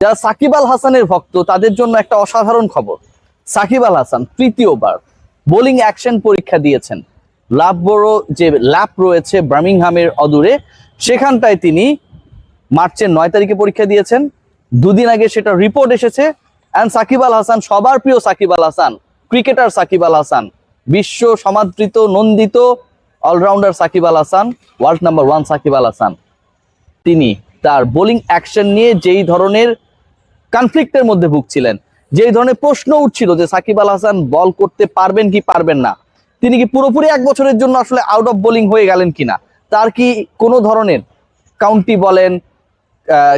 যারা সাকিব আল হাসানের ভক্ত তাদের জন্য একটা অসাধারণ খবর। সাকিব আল হাসান তৃতীয়বার বোলিং অ্যাকশন পরীক্ষা দিয়েছেন। লাভবরো যে ল্যাপ রয়েছে বার্মিংহামের অদূরে, সেখানটায় তিনি মার্চের 9 তারিখে পরীক্ষা দিয়েছেন। দুদিন আগে সেটা রিপোর্ট এসেছে। অ্যান্ড সাকিব আল হাসান, সবার প্রিয় সাকিব আল হাসান, ক্রিকেটার সাকিব আল হাসান, বিশ্ব সমাদৃত নন্দিত allrounder Shakib Al Hasan, world number 1 Shakib Al Hasan, তিনি তার বোলিং অ্যাকশন নিয়ে যেই ধরনের কনফ্লিক্টের মধ্যে ভুগছিলেন, যেই ধরনের প্রশ্ন উঠছিল যে সাকিব আল হাসান বল করতে পারবেন কি পারবেন না, তিনি কি পুরোপুরি 1 বছরের জন্য আসলে আউট অফ বোলিং হয়ে গেলেন কিনা, তার কি কোনো ধরনের কাউন্টি বলেন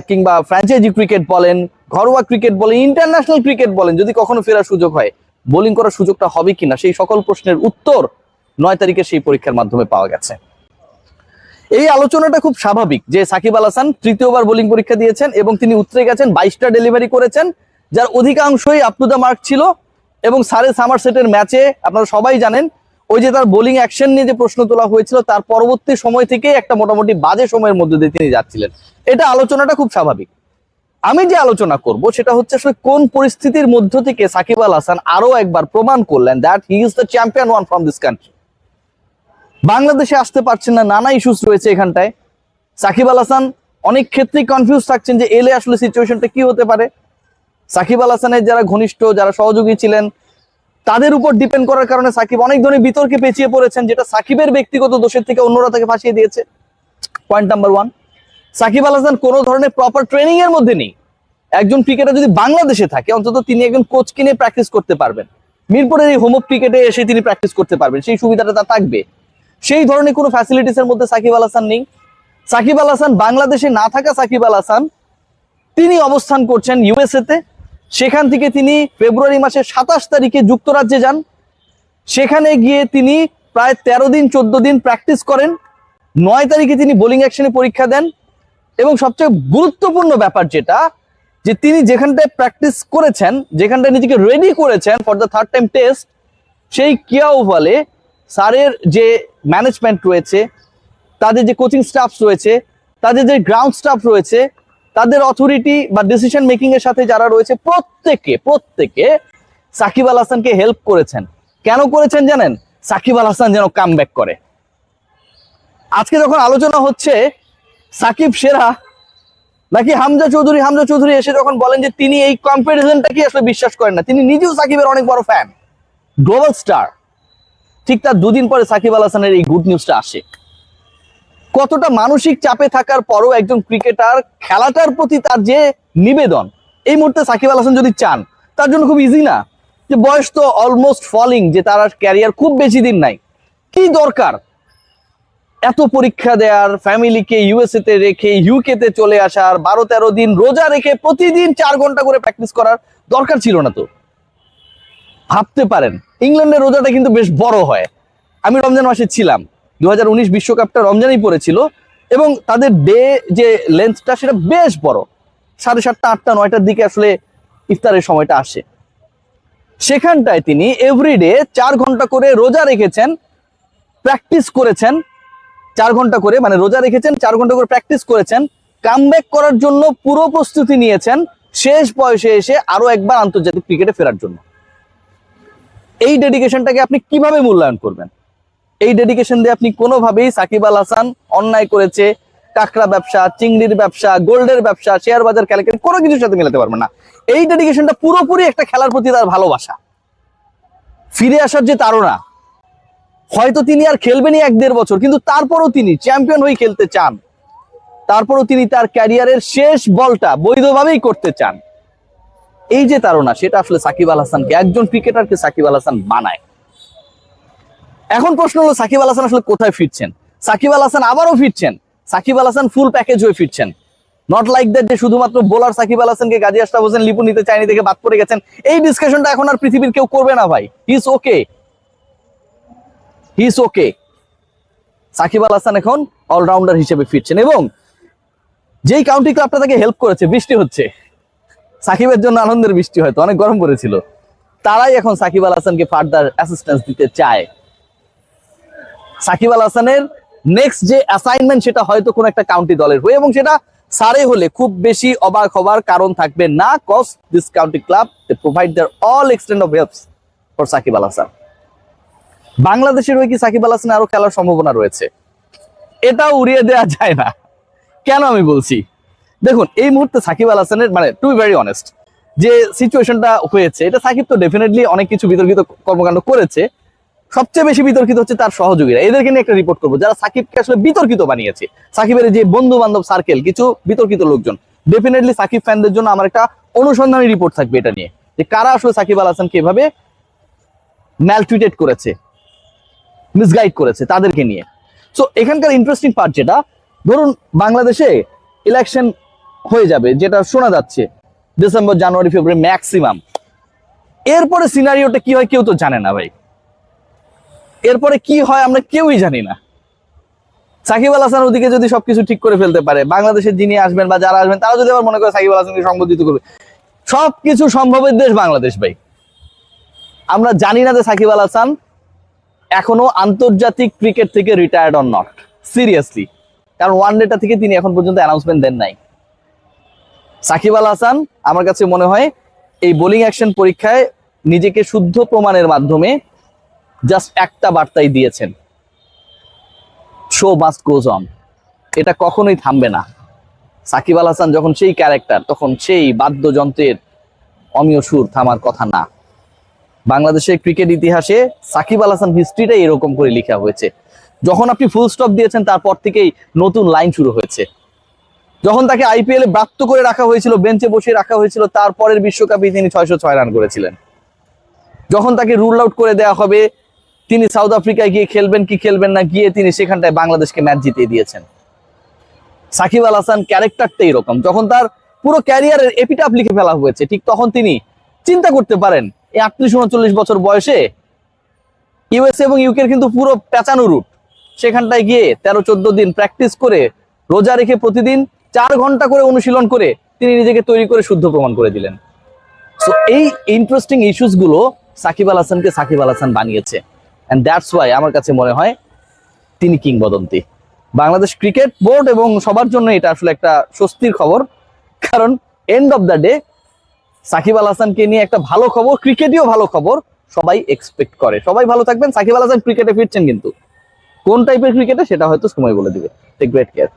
কিংবা ফ্র্যাঞ্চাইজি ক্রিকেট বলেন, ঘরোয়া ক্রিকেট বলেন, ইন্টারন্যাশনাল ক্রিকেট বলেন, যদি কখনো ফেরার সুযোগ হয় বোলিং করার সুযোগটা হবে কিনা, সেই সকল প্রশ্নের উত্তর 9 তারিখে সেই পরীক্ষার মাধ্যমে পাওয়া গেছে। এই আলোচনাটা খুব স্বাভাবিক যে সাকিব আল হাসান তৃতীয়বার বোলিং পরীক্ষা দিয়েছেন এবং তিনি উতরে গেছেন, 22টা ডেলিভারি করেছেন, যার অধিকাংশই আপ টু দ্য মার্ক ছিল। এবং সারে সামারসেটের ম্যাচে আপনারা সবাই জানেন, ওই যে তার বোলিং অ্যাকশন নিয়ে যে প্রশ্ন তোলা হয়েছিল, তার পরবর্তী সময় থেকে একটা মোটামুটি বাজে সময়ের মধ্যে দিয়ে তিনি যাচ্ছিলেন। এটা আলোচনাটা খুব স্বাভাবিক। আমি যে আলোচনা করব সেটা হচ্ছে আসলে কোন পরিস্থিতির মধ্য থেকে সাকিব আল হাসান আরো একবার প্রমাণ করলেন that he is the champion one from this country. বাংলাদেশে আসতে পারছেন না, নানা ইস্যুস রয়েছে এখানটায়। সাকিব আল হাসান অনেক ক্ষেত্রেই কনফিউজ থাকছেন যে এলে আসলে সিচুয়েশনটা কি হতে পারে। সাকিব আল হাসানের যারা ঘনিষ্ঠ, যারা সহযোগী ছিলেন, তাদের উপর ডিপেন্ড করার কারণে সাকিব অনেক ধরনের বিতর্কে পেঁচিয়ে পড়েছেন, যেটা সাকিবের ব্যক্তিগত দোষের থেকে অন্যরা তাকে ফাঁসিয়ে দিয়েছে। পয়েন্ট নাম্বার 1, সাকিব আল হাসান কোনো ধরনের প্রপার ট্রেনিং এর মধ্যে নেই। একজন ক্রিকেটার যদি বাংলাদেশে থাকে, অন্তত তিনি একজন কোচ কিনে প্র্যাকটিস করতে পারবেন, মিরপুরের এই হোম অফ ক্রিকেটে এসে তিনি প্র্যাকটিস করতে পারবেন, সেই সুবিধাটা তার থাকবে। সেই ধরনের কোনো ফ্যাসিলিটিস এর মধ্যে সাকিব আল হাসান নেই। সাকিব আল হাসান বাংলাদেশে না থাকা সাকিব আল হাসান তিনি অবস্থান করছেন ইউএসএ তে। সেখান থেকে তিনি ফেব্রুয়ারি মাসের 27 তারিখে যুক্তরাজ্যে যান। সেখানে গিয়ে তিনি প্রায় 13 দিন 14 দিন প্র্যাকটিস করেন। 9 তারিখে তিনি বোলিং অ্যাকশনে পরীক্ষা দেন। এবং সবচেয়ে গুরুত্বপূর্ণ ব্যাপার যেটা, যে তিনি যেখানটায় প্র্যাকটিস করেছেন, যেখানটায় নিজেকে রেডি করেছেন for the 3rd time test, সেই কিয়াওভালে সারের যে ম্যানেজমেন্ট রয়েছে, তাদের যে কোচিং স্টাফ রয়েছে, তাদের যে গ্রাউন্ড স্টাফ রয়েছে, তাদের অথরিটি বা ডিসিশন মেকিং এর সাথে যারা রয়েছে, প্রত্যেকে সাকিব আল হাসানকে হেল্প করেছেন। কেন করেছেন জানেন? সাকিব আল হাসান যেন কামব্যাক করে। আজকে যখন আলোচনা হচ্ছে সাকিব সেরা নাকি হামজা চৌধুরী এসে যখন বলেন যে তিনি এই কম্পারিজনটাকে আসলে বিশ্বাস করেন না, তিনি নিজেও সাকিবের অনেক বড় ফ্যান, গ্লোবাল স্টার, ঠিক তার 2 দিন পরে সাকিব আল হাসানের এই গুড নিউজটা আসে। কতটা মানসিক চাপে থাকার পরও একজন ক্রিকেটার খেলাটার প্রতি তার যে নিবেদন, এই মুহূর্তে সাকিব আল হাসান যদি চান, তার জন্য খুব ইজি না। যে বয়স তো অলমোস্ট ফলিং, যে তার ক্যারিয়ার খুব বেশি দিন নাই, কি দরকার এত পরীক্ষা দেওয়ার, ফ্যামিলিকে ইউএসএ তে রেখে ইউকে তে চলে আসার, 12-13 দিন রোজা রেখে প্রতিদিন 4 ঘন্টা করে প্র্যাকটিস করার দরকার ছিল না তো। ভাবতে পারেন ইংল্যান্ডের রোজাটা কিন্তু বেশ বড় হয়। আমি রমজান মাসে ছিলাম, 2019 বিশ্বকাপটা রমজানই পড়েছিল, এবং তাদের ডে যে লেন্থটা সেটা বেশ বড়, 7:30, 8টা, 9টার দিকে আসলে ইফতারের সময়টা আসে। সেখানটায় তিনি এভরিডে 4 ঘন্টা করে রোজা রেখেছেন, প্র্যাকটিস করেছেন 4 ঘন্টা করে, মানে রোজা রেখেছেন, 4 ঘন্টা করে প্র্যাকটিস করেছেন, কামব্যাক করার জন্য পুরো প্রস্তুতি নিয়েছেন, শেষ বয়সে এসে আরো একবার আন্তর্জাতিক ক্রিকেটে ফেরার জন্য। এই ডেডিকেশনটাকে আপনি কিভাবে মূল্যায়ন করবেন? এই ডেডিকেশন দিয়ে আপনি কোনোভাবেই সাকিব আল হাসান অন্যায় করেছে, কাঁকড়া ব্যবসা, চিংড়ির ব্যবসা, গোল্ডের ব্যবসা, শেয়ার বাজার কেলেঙ্কারি, কোনো কিছুর সাথে মেলাতে পারবেন না। এই ডেডিকেশনটা পুরোপুরি একটা খেলার প্রতি তার ভালোবাসা, ফিরে আসার যে তাড়না। হয়তো তিনি আর খেলবেনই 1-1.5 বছর, কিন্তু তারপরও তিনি চ্যাম্পিয়ন হয়ে খেলতে চান, তারপরও তিনি তার ক্যারিয়ারের শেষ বলটা বৈধভাবেই করতে চান। এই যে তাড়না, সেটা আসলে সাকিব আল হাসানকে, একজন ক্রিকেটারকে সাকিব আল হাসান বানায়। এখন প্রশ্ন হলো সাকিব আল হাসান আসলে কোথায় ফিরছেন? সাকিব আল হাসান আবারও ফিরছেন, সাকিব আল হাসান ফুল প্যাকেজ হয়ে ফিরছেন। নট লাইক দ্যাট যে শুধুমাত্র বোলার সাকিব আল হাসানকে গাজী আশরাফ হোসেন লিপু নিতে চায়নি থেকে বাদ পড়ে গেছেন। এই ডিসকাশনটা এখন আর পৃথিবীর কেউ করবে না ভাই। He is okay. Shakib Al Hasan এখন অলরাউন্ডার হিসেবে ফিরছেন, এবং যেই কাউন্টি ক্লাবটা তাকে হেল্প করেছে, বৃষ্টি হচ্ছে, সাকিবের জন্য আনন্দের বৃষ্টি, হয়তো অনেক গরম পড়েছিল, তারাই এখন সাকিব আল হাসানকে ফার্দার অ্যাসিস্ট্যান্স দিতে চায়। সাকিব আল হাসানের নেক্সট যে অ্যাসাইনমেন্ট, সেটা হয়তো কোনো একটা কাউন্টি দলের হয়ে, এবং সেটা সারে হলে খুব বেশি অবাক হবার কারণ থাকবে না, cause this county club they provide their all extent of helps for Shakib Al Hasan. বাংলাদেশের হয়ে কি সাকিব আল হাসানের আরো খেলার সম্ভাবনা রয়েছে, এটাও উড়িয়ে দেওয়া যায় না। কেন আমি বলছি, দেখুন এই মুহূর্তে সাকিব আল হাসানের মানে টু বি ভেরি অনেস্ট যে সিচুয়েশনটা হয়েছে, এটা সাকিব তো ডেফিনেটলি অনেক কিছু বিতর্কিত কর্মকাণ্ড করেছে, সবচেয়ে বেশি বিতর্কিত হচ্ছে তার সহযোগীরা। এদেরকে নিয়ে একটা রিপোর্ট করবো যারা সাকিবকে আসলে বিতর্কিত বানিয়েছে। সাকিবের যে বন্ধু বান্ধব সার্কেল, কিছু বিতর্কিত লোকজন, ডেফিনেটলি সাকিব ফ্যানদের জন্য আমার একটা অনুসন্ধানী রিপোর্ট থাকবে এটা নিয়ে, যে কারা আসলে সাকিব আল হাসানকে এভাবে ম্যালট্রিটেড করেছে, মিসগাইড করেছে তাদেরকে নিয়ে। সো এখানকার ইন্টারেস্টিং পার্ট যেটা, ধরুন বাংলাদেশে ইলেকশন হয়ে যাবে, যেটা শোনা যাচ্ছে ডিসেম্বর জানুয়ারি ফেব্রুয়ারি ম্যাক্সিমাম। এরপরে সিনারিওটা কি হয় কেউ তো জানে না ভাই, এরপরে কি হয় আমরা কেউই জানি না। সাকিব আল হাসান ওদিকে যদি সবকিছু ঠিক করে ফেলতে পারে, বাংলাদেশের যিনি আসবেন বা যারা আসবেন তারা যদি আবার মনে করে সাকিব আল হাসানকে সংবোধিত করবে, সবকিছু সম্ভবের দেশ বাংলাদেশ ভাই। আমরা জানি না যে সাকিব আল হাসান এখনো আন্তর্জাতিক ক্রিকেট থেকে রিটায়ার্ড অর নট, সিরিয়াসলি, কারণ ওয়ানডেটা থেকে তিনি এখন পর্যন্ত অ্যানাউন্সমেন্ট দেন নাই। সাকিব আল হাসান আমার কাছে মনে হয় এই বোলিং অ্যাকশন পরীক্ষায় নিজেকে শুদ্ধ প্রমাণের মাধ্যমে জাস্ট একটা বার্তাই দিয়েছেন, শো মাস্ট গোজ অন, এটা কখনোই থামবে না। সাকিব আল হাসান যখন সেই ক্যারেক্টার, তখন সেই বাদ্যযন্ত্রের অমীয় সুর থামার কথা না। বাংলাদেশের ক্রিকেট ইতিহাসে সাকিব আল হাসান হিস্ট্রিটাই এরকম করে লেখা হয়েছে। যখন আপনি ফুল স্টপ দিয়েছেন তারপর থেকেই নতুন লাইন শুরু হয়েছে। যখন তাকে আইপিএল এ ব্রাত্য করে রাখা হয়েছিল, বেঞ্চে বসিয়ে রাখা হয়েছিল, তারপরের বিশ্বকাপে তিনি 606 রান করেছিলেন। যখন তাকে রুল আউট করে দেওয়া হবে, তিনি সাউথ আফ্রিকায় গিয়ে খেলবেন কি খেলবেন না, গিয়ে তিনি সেখানটায় বাংলাদেশকে ম্যাচ জিতিয়ে দিয়েছেন। সাকিব আল হাসান ক্যারেক্টারটা এরকম। যখন তার পুরো ক্যারিয়ারের এপিটাফ লিখে ফেলা হয়েছে, ঠিক তখন তিনি চিন্তা করতে পারেন এই 38-39 বছর বয়সে ইউএসএ এবং ইউকের কিন্তু পুরো পেঁচানো রুট, সেখানটায় গিয়ে 13-14 দিন প্র্যাকটিস করে, রোজা রেখে প্রতিদিন 4 ঘন্টা করে অনুশীলন করে তিনি নিজেকে তৈরি করে শুদ্ধ প্রমাণ করে দিলেন। সো এই ইন্টারেস্টিং ইস্যুস গুলো সাকিব আল হাসানকে সাকিব আল হাসান বানিয়েছে, এন্ড দ্যাটস ওয়াই আমার কাছে মনে হয় তিনি কিংবদন্তি। বাংলাদেশ ক্রিকেট বোর্ড এবং সবার জন্য এটা আসলে একটা স্বস্তির খবর, কারণ end of the day Shakib Al হাসানকে নিয়ে একটা ভালো খবর, ক্রিকেটেও ভালো খবর সবাই এক্সপেক্ট করে। সবাই ভালো থাকবেন। সাকিব আল হাসান ক্রিকেটে ফিরছেন, কিন্তু কোন টাইপের ক্রিকেটে সেটা হয়তো সময় বলে দিবে। Take great care.